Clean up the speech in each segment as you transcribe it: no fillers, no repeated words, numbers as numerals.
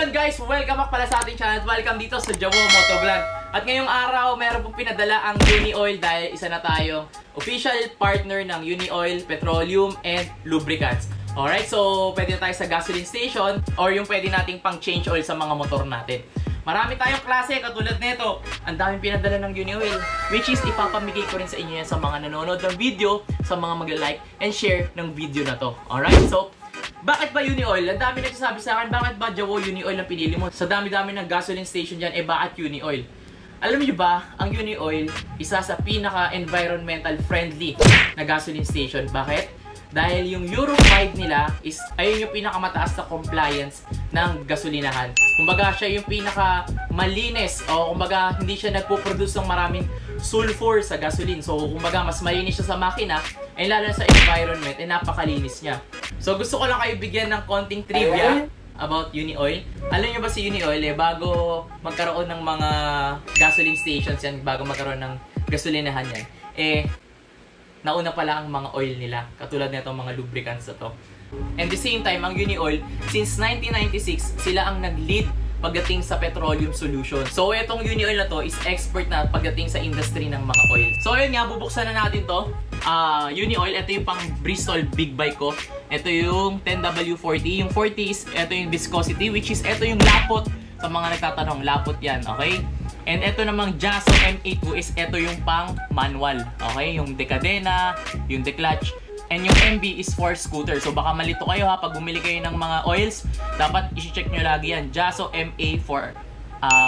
ayun guys, welcome back pala sa ating channel. Welcome dito sa Jawo Motovlog. At ngayong araw, meron pong pinadala ang Unioil dahil isa na tayong official partner ng Unioil Petroleum and Lubricants. Alright, so pwede na tayo sa gasoline station or yung pwede nating pang change oil sa mga motor natin. Marami tayong klase katulad nito. Ang daming pinadala ng Unioil, which is ipapamigay ko rin sa inyo yan sa mga nanonood ng video, sa mga mag-like and share ng video na to. Alright, so bakit ba Unioil? Ang dami nagsasabi sa akin, bakit ba Jawo Unioil ang pinili mo? Sa dami-dami ng gasoline station dyan, bakit Unioil? Alam niyo ba, ang Unioil, isa sa pinaka-environmental friendly na gasoline station. Bakit? Dahil yung Euro 5 nila is, ayun yung pinakamataas na compliance ng gasolinahan. Kumbaga, siya yung pinaka-malinis o kumbaga, hindi siya nagpo-produce ng maraming sulfur sa gasoline. So, kumbaga, mas malinis siya sa makina, ay lalo na sa environment, ay napakalinis niya. So, gusto ko lang kayo bigyan ng konting trivia about Unioil. Alam niyo ba si Unioil, bago magkaroon ng mga gasoline stations yan, bago magkaroon ng gasolinahan yan, nauna pala ang mga oil nila, katulad nitong mga lubricants na to. And the same time, ang Unioil, since 1996, sila ang nag-lead pagdating sa petroleum solution. So, itong Unioil na to is expert na pagdating sa industry ng mga oil. So, ayun nga, bubuksan na natin to. Unioil, ito yung pang Bristol big bike ko. Ito yung 10W40. Yung 40 is, ito yung viscosity, which is, ito yung lapot. Sa mga nagtatanong, lapot yan, okay? And ito namang Jaso M8 is, ito yung pang manual, okay? Yung decadena, yung declutch. And yung MB is for scooter. So baka malito kayo ha, pag bumili kayo ng mga oils, dapat isi-check nyo lagi yan. Jaso MA for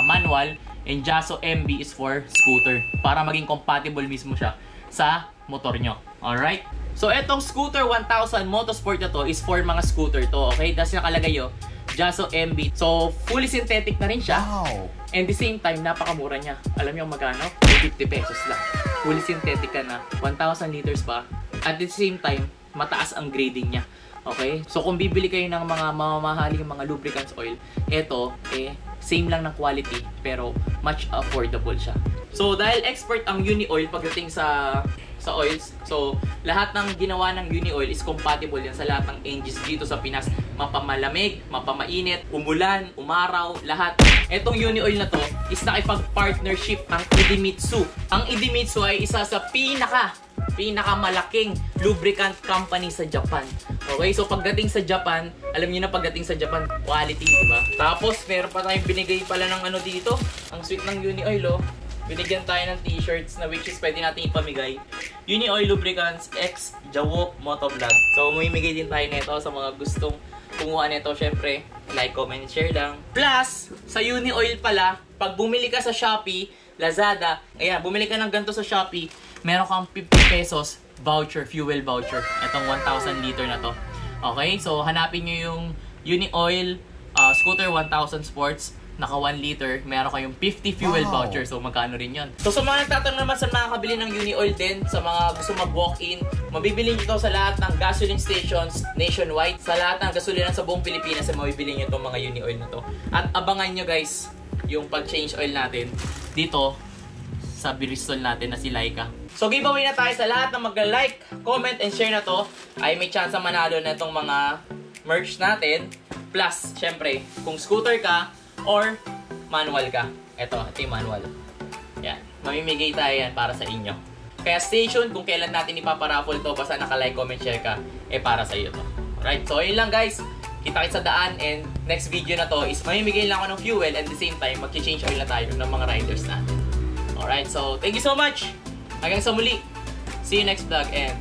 manual, and Jaso MB is for scooter. Para maging compatible mismo siya sa motor nyo. Alright? So etong scooter 1000 motosport na to is for mga scooter to. Okay? Tapos nakalagay yun, Jaso MB. So fully synthetic na rin siya. Wow. And the same time, napakamura niya. Alam niyo magkano? 50 pesos lang. Fully synthetic ka na. 1,000 liters pa. At the same time, mataas ang grading niya. Okay? So kung bibili kayo ng mga mamahaling mga lubricants oil, ito, same lang ng quality, pero much affordable siya. So dahil expert ang Unioil pagdating sa oils, so lahat ng ginawa ng Unioil is compatible yan sa lahat ng engines dito sa Pinas. Mapamalamig, mapamainit, umulan, umaraw, lahat. Etong Unioil na to is nakipag-partnership ang Idemitsu. Ang Idemitsu ay isa sa pinakamalaking lubricant company sa Japan. Okay, so pagdating sa Japan, alam niyo na pagdating sa Japan, quality, di ba? Tapos meron pa tayong binigay pala ng ano dito, ang sweet ng Unioil, oh. Binigyan tayo ng t-shirts na which is pwede natin ipamigay. Unioil Lubricants X Jawo Motovlog. So mamimigay din tayo nito sa mga gustong kumuha nito. Syempre, like, comment, share lang. Plus, sa Unioil pala, pag bumili ka sa Shopee, Lazada, ayan, bumili ka ng ganito sa Shopee, meron kang 50 pesos voucher, fuel voucher. Itong 1,000 liter na to. Okay, so hanapin nyo yung Unioil Scooter 1000 Sports. Naka 1 liter, meron kayong 50 fuel voucher. So magkano rin yun. So sa mga nagtatanong naman sa makakabili ng Unioil din, sa mga gusto mag-walk-in, mabibili nyo ito sa lahat ng gasoline stations nationwide. Sa lahat ng gasolina sa buong Pilipinas, mabibili nyo itong mga Unioil na to. At abangan nyo guys, yung pag-change oil natin dito sa Bristol natin na si Laika. So giveaway na tayo sa lahat ng mag-like, comment, and share na to. Ay may chance manalo na itong mga merch natin. Plus, syempre, kung scooter ka, or manual ka. Ito yung manual. Yan. Mamimigay tayo yan para sa inyo. Kaya stay tuned kung kailan natin ipaparaffle to. Basta naka-like, comment, share ka, para sa iyo to. Alright, so yun lang guys. Kita-kits sa daan, and next video na to is mamimigay lang ako ng fuel, and the same time, mag-change oil na tayo ng mga riders natin. Alright, so thank you so much. Hanggang sa muli. See you next vlog, and